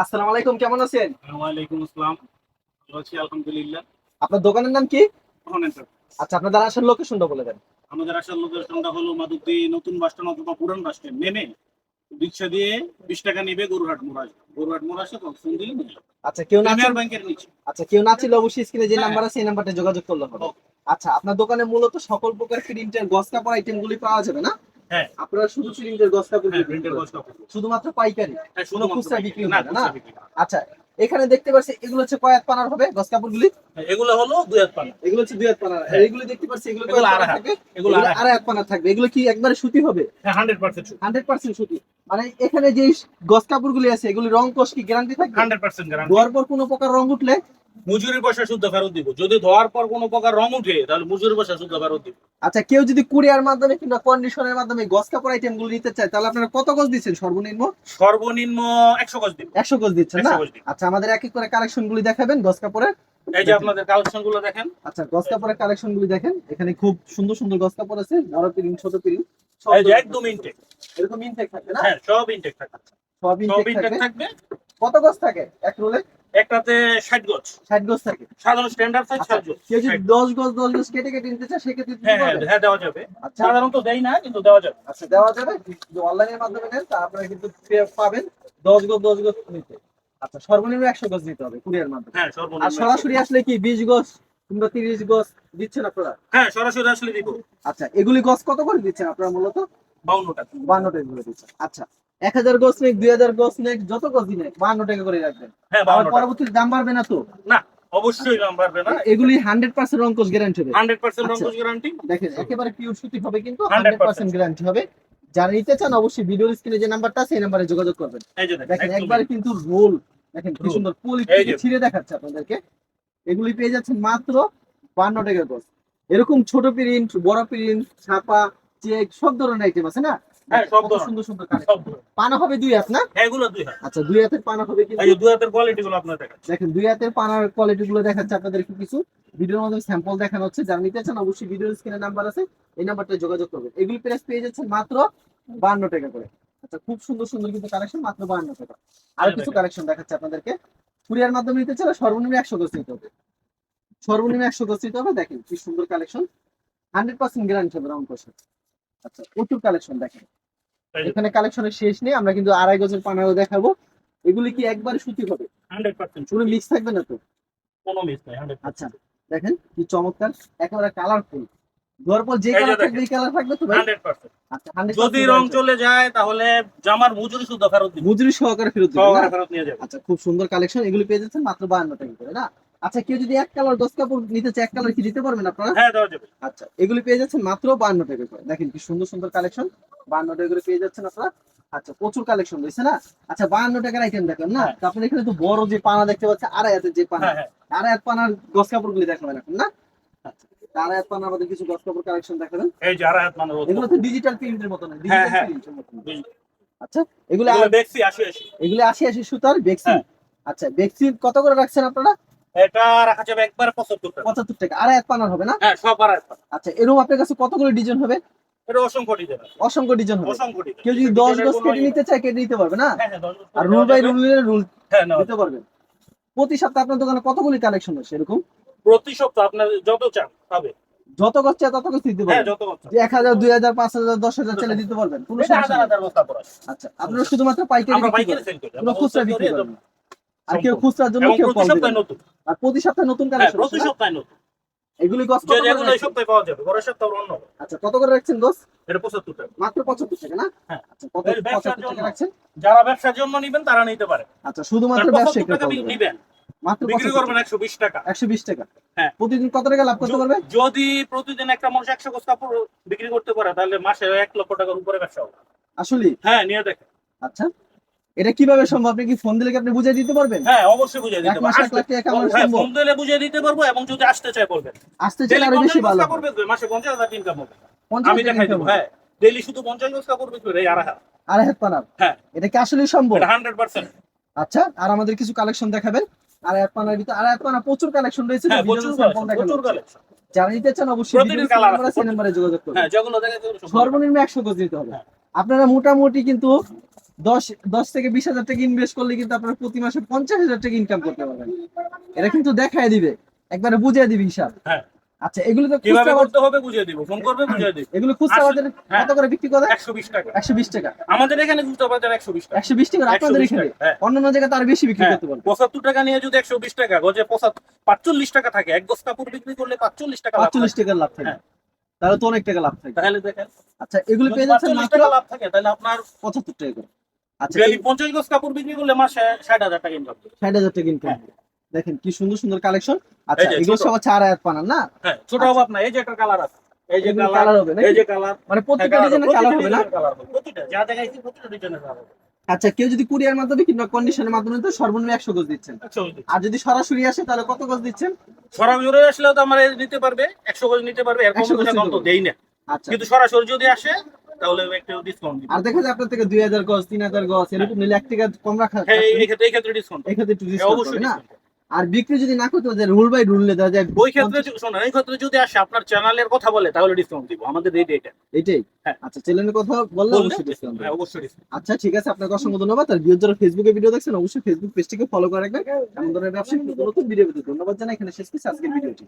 আসসালামু আলাইকুম, কেমন আছেন? ওয়ালাইকুম আসসালাম। ভালো আছি আলহামদুলিল্লাহ। আপনার দোকানের নাম কি? শোনেন স্যার, আচ্ছা, আপনাদের আসার লোকেশনটা বলে দেন। আমাদের আসার লোকেশনটা হলো মাধবদী নতুন বাস স্ট্যান্ড অথবা পুরান বাস স্ট্যান্ড নেমে রিক্সা দিয়ে 20 টাকা নিবে গরুরহাট মোড় আসবে। গরুরহাট মোড় আসে তখন ফোন দিলে নিয়ে যাবে। আচ্ছা, কেউ না প্রিমিয়ার চিন- ব্যাংকের নিচে। আচ্ছা, কেউ না চিনলে অবশ্যই স্ক্রিনে যে হ্যাঁ নাম্বার হ্যাঁ। আছে এই নাম্বারটা যোগাযোগ করলে হবে। ও, আচ্ছা, আপনার দোকানে মূলত সকল প্রকার প্রিন্টের গস কাপড় আইটেমগুলি পাওয়া যাবে না? হ্যাঁ আপনারা শুধু প্রিন্টের গস কাপড় হ্যাঁ, বিক্রি প্রিন্টের করেন? বস কাপড়। শুধুমাত্র পাইকারি? হ্যাঁ, কোনো শুধুমাত্র খুচরা পাইকারি। বিক্রি না, হয় না না? খুচরা বিক্রি না। আচ্ছা, এখানে দেখতে পাচ্ছি এগুলো হচ্ছে কয় হাত পানার হবে গস কাপড়গুলি? হ্যাঁ, এগুলো হলো 2 হাত পানা। এগুলো হচ্ছে দুই হাত পানার, আর হ্যাঁ, এগুলো দেখতে পাচ্ছি এগুলো কয় এগুলো হাত আড়াই পানার হাত। থাকবে? এগুলো এগুলো আড়াই হাত। আড়াই হাত পানার থাকবে। এগুলো কি একবারে সুতি হবে? হ্যাঁ, 100% সুতি। 100% সুতি। মানে এখানে যে গস কাপড়গুলি আছে এগুলি রং কোষ কি গ্যারান্টি থাকবে? 100% গ্যারান্টি। ধোয়ার পর কোনো প্রকার রং উঠলে? মজুরির পয়সা শুদ্ধ ফেরত দিব। যদি ধোয়ার পর কোনো প্রকার রং উঠে তাহলে মজুরির পয়সা শুদ্ধ ফেরত দিব। আচ্ছা, কেউ যদি কুরিয়ার মাধ্যমে কিংবা কন্ডিশনের মাধ্যমে গস কাপড় আইটেম গুলো নিতে চায় তাহলে আপনারা কত গজ দিচ্ছেন সর্বনিম্ন? সর্বনিম্ন 100 গজ দিব। 100 গজ দিচ্ছেন না? 100 গজ দিব। আচ্ছা, আমাদের এক এক করে কালেকশন গুলি দেখাবেন গস কাপড়ের। এই যে আপনাদের কালেকশন গুলো দেখেন। আচ্ছা, গস কাপড়ের কালেকশন গুলি দেখেন, এখানে খুব সুন্দর সুন্দর গস কাপড় আছে, বড় পিরিং ছোট পিরিং সব এই যে ধরনের একদম গস কাপড় ইনটেক। আছে। এরকম ইনটেক থাকবে না? হ্যাঁ, সব ইনটেক থাকবে। সব সব ইনটেক ইনটেক থাকবে। থাকবে। কত গজ থাকে এক রোলে? একটাতে 60 গজ। 60 গজ থাকে। সাধারণ স্ট্যান্ডার্ড সাইজ আচ্ছা, 60 গজ। কেউ যদি 60। 10 গজ কেটে কেটে নিতে চায় সেক্ষেত্রে দিতে হ্যাঁ হ্যাঁ পারবেন? হ্যাঁ, দেওয়া যাবে। আচ্ছা। সাধারণত দেই না কিন্তু দেওয়া যাবে। আচ্ছা, দেওয়া যাবে। যদি অনলাইনের মাধ্যমে নেন তা আপনারা কিন্তু পাবেন 10 গজ নিতে। আচ্ছা, সর্বনিম্ন 100 গজ নিতে হবে কুরিয়ার মাধ্যমে। হ্যাঁ, আর সর্বনিম্ন 100 সরাসরি গজ। আসলে কি 20 গজ কিংবা 30 গজ দিচ্ছেন আপনারা? হ্যাঁ, সরাসরি আসলে দিব। আচ্ছা, এগুলি গজ কত করে দিচ্ছেন আপনারা মূলত? 52 টাকা। 52 টাকা করে দিচ্ছেন। আচ্ছা, 1000 গজ নেক, 2000 গজ নেক, যত গজ নেক 52 টাকা করে রাখবেন। হ্যাঁ, আবার 52 টাকা। পরবর্তীতে দাম বাড়বে না তো? না, অবশ্যই দাম বাড়বে না। এগুলি 100% রংকশ গ্যারান্টি হবে। 100% আচ্ছা, রংকশ গ্যারান্টি। দেখেন একেবারে পিওর সুতি হবে কিন্তু 100% 100%। গ্যারান্টি হবে। যারা নিতে চান অবশ্যই ভিডিওর স্ক্রিনে যে নাম্বারটা আছে এই নাম্বারে যোগাযোগ করবেন। এই যে দেখেন দেখেন একদম একবারে কিন্তু রোল, দেখেন কি রোল। সুন্দর পলি এই যে ছিঁড়ে দেখাচ্ছে আপনাদেরকে। এগুলি পেয়ে যাচ্ছেন মাত্র 52 টাকা গজ। এরকম ছোট প্রিন্ট, বড় প্রিন্ট, ছাপা, চেক সব ধরনের আইটেম আছে না? হ্যাঁ, দেখেন সব কত ধরনের। সুন্দর সুন্দর সব কালেকশন। ধরনের। পানা হবে দুই হাত না? হ্যাঁ, এগুলো 2 হাত। আচ্ছা, দুই হাতের পানা হবে কিন্তু। এই যে 2 হাতের কোয়ালিটি গুলো আপনাদের দেখাচ্ছি। দেখেন দুই হাতের পানার কোয়ালিটি গুলো দেখাচ্ছে আপনাদেরকে কিছু ভিডিওর মাধ্যমে স্যাম্পল দেখানো হচ্ছে। যারা নিতে চান অবশ্যই ভিডিওর স্ক্রিনে নাম্বার আছে এই নাম্বারটা যোগাযোগ করবেন। এগুলি প্রাইস পেয়ে যাচ্ছেন মাত্র 52 টাকা করে। আচ্ছা, খুব সুন্দর সুন্দর কিন্তু কালেকশন মাত্র 52 টাকা। আর কিছু কালেকশন দেখাচ্ছে আপনাদেরকে। কুরিয়ার মাধ্যমে নিতে চাইলে সর্বনিম্ন 100 গজ নিতে হবে। সর্বনিম্ন 100 গজ নিতে হবে। দেখেন কি সুন্দর কালেকশন, 100% গ্যারান্টি হবে রং কষে। আচ্ছা, প্রচুর কালেকশন দেখেন। এই যে এখানে কালেকশনের শেষ নেই, আমরা কিন্তু 2.5 গজের পানাও দেখাবো। এগুলি কি একবারে সুতি হবে? 100% কোনো সুতি। মিক্স থাকবে না তো? কোনো মিস নাই 100%। আচ্ছা, দেখেন কি চমৎকার, একেবারে কালারফুল। ধোয়ার পর যে এই যে কালার থাকবে দেখেন এই কালার থাকবে তো ভাই? 100%। আচ্ছা, 100% যদি রং চলে যায় তাহলে জামার মজুরি শুদ্ধ ফেরত দিব। মজুরি সহকারে ফেরত দিবেন না? সহকারে ফেরত নিয়ে যাবে। আচ্ছা, খুব সুন্দর কালেকশন, এগুলো পেয়ে যাচ্ছেন মাত্র 52 টাকা করে না? আচ্ছা, কেউ যদি এক কালার 10 কাপড় নিতে চায় এক কালার কি দিতে পারবেন আপনারা? হ্যাঁ, দেওয়া যাবে। আচ্ছা, এগুলি পেয়ে যাচ্ছেন মাত্র 52 টাকা করে। দেখেন কি সুন্দর সুন্দর কালেকশন, 52 টাকা করে পেয়ে যাচ্ছেন আপনারা। আচ্ছা, প্রচুর কালেকশন রয়েছে না? আচ্ছা, 52 টাকার আইটেম দেখেন না? হ্যাঁ তো আপনার এখানে তো বড় যে পানা দেখতে পাচ্ছেন আড়াই হাতের যে পানা, হ্যাঁ হ্যাঁ। আড়াই হাত পানার গস কাপড়গুলি দেখাবেন এখন না? আচ্ছা, আড়াই হাত পানা আমাদের কিছু গস কাপড় কালেকশন দেখাবেন। এই যে আড়াই হাত মানে এগুলো তো ডিজিটাল প্রিন্টের মতো না, হ্যাঁ ডিজিটাল হ্যাঁ। প্রিন্টের মতো না। আচ্ছা, এগুলো এগুলো দেখছি 80 এগুলো 80 সুতার বেক্সি। হ্যাঁ। আচ্ছা, বেক্সি কত করে রাখছেন আপনারা? এটা রাখা যাবে একবার 75 টাকা। 75 টাকা। আড়াই হাত পানার হবে না? হ্যাঁ, সব আড়াই হাত। আচ্ছা, এরকম আপনার কাছে কতগুলো ডিজাইন হবে? এটা অসংখ্য ডিজাইন আছে। অসংখ্য ডিজাইন হবে। অসংখ্য ডিজাইন। কেউ যদি 10 গজ কেটে নিতে চায় কেটে নিতে পারবে না? হ্যাঁ হ্যাঁ, 10 আর বছর রুল দেওয়া বাই যাবে। রুল হ্যাঁ, নেওয়া দিতে যাবে। পারবেন। প্রতি সপ্তাহে আপনার দোকানে কতগুলি কালেকশন আছে এরকম? প্রতি সপ্তাহ আপনার যত চান পাবে। যত গজ চায় তত গজ দিতে হ্যাঁ, পারবেন। যত বছর। যে 1000, 2000, 5000, 10,000 চাইলে দিতে পারবেন, কোনো এটা সমস্যা হাজার নেই। হাজার বস্তা পড়া। আচ্ছা, আপনারা শুধুমাত্র পাইকারি আমরা বিক্রি পাইকারি করেন, সেল করি। কোনো আমরা খুচরা হোলসেল করি বিক্রি এটা করেন না। আর কেউ সম্পূর্ণ। খুচরার জন্য এবং কেউ প্রতি কল সপ্তাহে দিবেন। নতুন। আর প্রতি সপ্তাহে নতুন হ্যাঁ, কালেকশন প্রতি আছে না? সপ্তাহে নতুন। এগুলি গজ যে কত করে যেগুলো এই রাখছেন? সপ্তাহে পাওয়া যাবে পরের সপ্তাহে অন্য হবে। আচ্ছা, কত করে রাখছেন গজ? এটা 75 টাকা। মাত্র 75 টাকা না? হ্যাঁ। আচ্ছা, কত এই ব্যবসার 75 টাকা জন্য। রাখছেন? যারা ব্যবসার জন্য নিবেন তারা নিতে পারে। আচ্ছা, কারণ শুধুমাত্র 75 ব্যবসায়িকরা টাকা কল দেবেন। নিবেন, মাত্র বিক্রি 75 করবেন টাকা। 120 টাকা। 120 টাকা। হ্যাঁ। প্রতিদিন কত টাকা লাভ করতে পারবে? যদি প্রতিদিন একটা মানুষ 100 গজ কাপড় বিক্রি করতে পারে তাহলে মাসে 1 লক্ষ টাকার উপরে ব্যবসা হবে। আসলে? হ্যাঁ, নিয়ে দেখেন। আচ্ছা, এটা কিভাবে সম্ভব? আপনি কি ফোন দিলে কি আপনি বুঝিয়ে দিতে পারবেন? হ্যাঁ, অবশ্যই বুঝিয়ে এক দিতে মাস পারবো। 1 লাখ টাকা কামানো হ্যাঁ, সম্ভব? ফোন দিলে বুঝিয়ে দিতে পারবো এবং যদি আসতে চায় বলবেন। আসতে চাইলে ডেইলি আরো 50 বেশি গজ ভালো কাপড় হয়। বেচবে, মাসে 50,000 ইনকাম হবে। 50 আমি টাকা দেখাই ইনকাম দেবো। হবে। হ্যাঁ, ডেইলি শুধু 50 গজ কাপড় বেচবে এই আড়াই হাত। আড়াই হাত পানার। হ্যাঁ, এটা কি আসলেই সম্ভব? এটা 100%। আচ্ছা, আর আমাদের কিছু কালেকশন দেখাবেন। আড়াই হাত পানার ভিতরে আড়াই হাত পানা প্রচুর কালেকশন রয়েছে, তো হ্যাঁ, ভিডিওতে প্রচুর স্যাম্পল কালেকশন, দেখানো প্রচুর হচ্ছে। কালেকশন। যারা নিতে চান অবশ্যই প্রতিদিন ভিডিওর কালার নাম্বার আছে। আছে, এই নাম্বারে যোগাযোগ করবেন। হ্যাঁ, যেগুলো দেখে সেগুলো সম্পূর্ণ। সর্বনিম্ন 100 গজ নিতে হবে। হ্যাঁ। আপনারা মোটামুটি কিন্তু 10 থেকে 20,000 টাকা ইনভেস্ট করলে কিন্তু আপনারা প্রতি মাসে 50,000 টাকা ইনকাম করতে পারবেন। এটা কিন্তু দেখায় দিবে, একবারে বুঝিয়ে দিবে হিসাব। হ্যাঁ। আচ্ছা, এগুলো তো কিভাবে খুচরা করতে হবে বুঝিয়ে দিব, ফোন করবে বুঝিয়ে দিব। এগুলো খুচরা বাজারে হ্যাঁ। কত করে বিক্রি করে? 120 টাকা 120 টাকা। আমাদের এখানে খুচরা বাজার 120 টাকা। 120 টাকা আপনাদের 120 এখানে? টাকা, হ্যাঁ। অন্যান্য জায়গায় তো আরো বেশি বিক্রি হ্যাঁ, করতে পারবেন। 75 টাকা নিয়ে যদি 120 টাকা গজে 45 টাকা থাকে, এক গজ কাপড় বিক্রি করলে 45 টাকা লাভ 45 থাকে। টাকার লাভ থাকে। হ্যাঁ। তাহলে তো অনেক টাকা লাভ থাকে। তাহলে দেখেন, আচ্ছা, এগুলো যদি পেয়ে যাচ্ছেন 45 মাত্র টাকা লাভ থাকে তাহলে আপনার 75 টাকা করে। আচ্ছা, ডেইলি 50 গজ কাপড় বিক্রি করলে মাসে 60,000 টাকা ইনকাম। 60,000 টাকা ইনকাম। হ্যাঁ। দেখেন কি সুন্দর সুন্দর কালেকশন। আচ্ছা, এই যে এগুলো ছোট। সব 4 আয়াত পানার না? হ্যাঁ, ছোট অভাব না। এই যে একটা কালার আছে, এই যে এগুলো কালার কালার হবে নাকি? এই যে কালার, মানে প্রত্যেকটা ডিজাইনের কালার হবে না? প্রতিটা যা দেখাইছি প্রতিটা ডিজাইনের কালার হবে। আচ্ছা, কেউ যদি কুরিয়ার মাধ্যমে কিংবা কন্ডিশনের মাধ্যমে তো সর্বনিম্ন 100 গজ দিচ্ছেন। আর যদি সরাসরি আসে তাহলে কত গজ দিচ্ছেন? সরাসরি আসলেও তো আমার নিতে পারবে, 100 গজ নিতে পারবে, এরকম 100 গজ কোনো নিতে তো পারবে। দেই না। আচ্ছা, কিন্তু সরাসরি যদি আসে তাহলে একটু ডিসকাউন্ট দিব। আর দেখা যায় আপনার থেকে 2000 গজ 3000 গজ এরকম নিলে 1 টাকা কম রাখা হ্যাঁ, এই ক্ষেত্রে ডিসকাউন্ট এই ক্ষেত্রে একটু ডিসকাউন্ট অবশ্যই হবে না? discount। আর বিক্রি যদি না করতে পারে রুল বাই রুল দেখা যায় ওই ক্ষেত্রে শোনো, এই ক্ষেত্রে যদি আসে আপনার চ্যানেলের কথা বলে তাহলে ডিসকাউন্ট দিব। আমাদের রেট এটা। এটাই। হ্যাঁ। আচ্ছা, চ্যানেলের কথা বললে বললে অবশ্যই ডিসকাউন্ট হ্যাঁ, অবশ্যই discount। আচ্ছা, ঠিক আছে, আপনাকে অসংখ্য ধন্যবাদ। আর ভিউয়ার যারা ফেসবুকে ভিডিও দেখছেন অবশ্যই ফেসবুক পেজটিকে ফলো করে রাখবেন। এমন ধরনের ব্যবসায়িক নতুন ভিডিও পেতে ধন্যবাদ জানাই। এখানে শেষ করছি আজকের ভিডিওটি।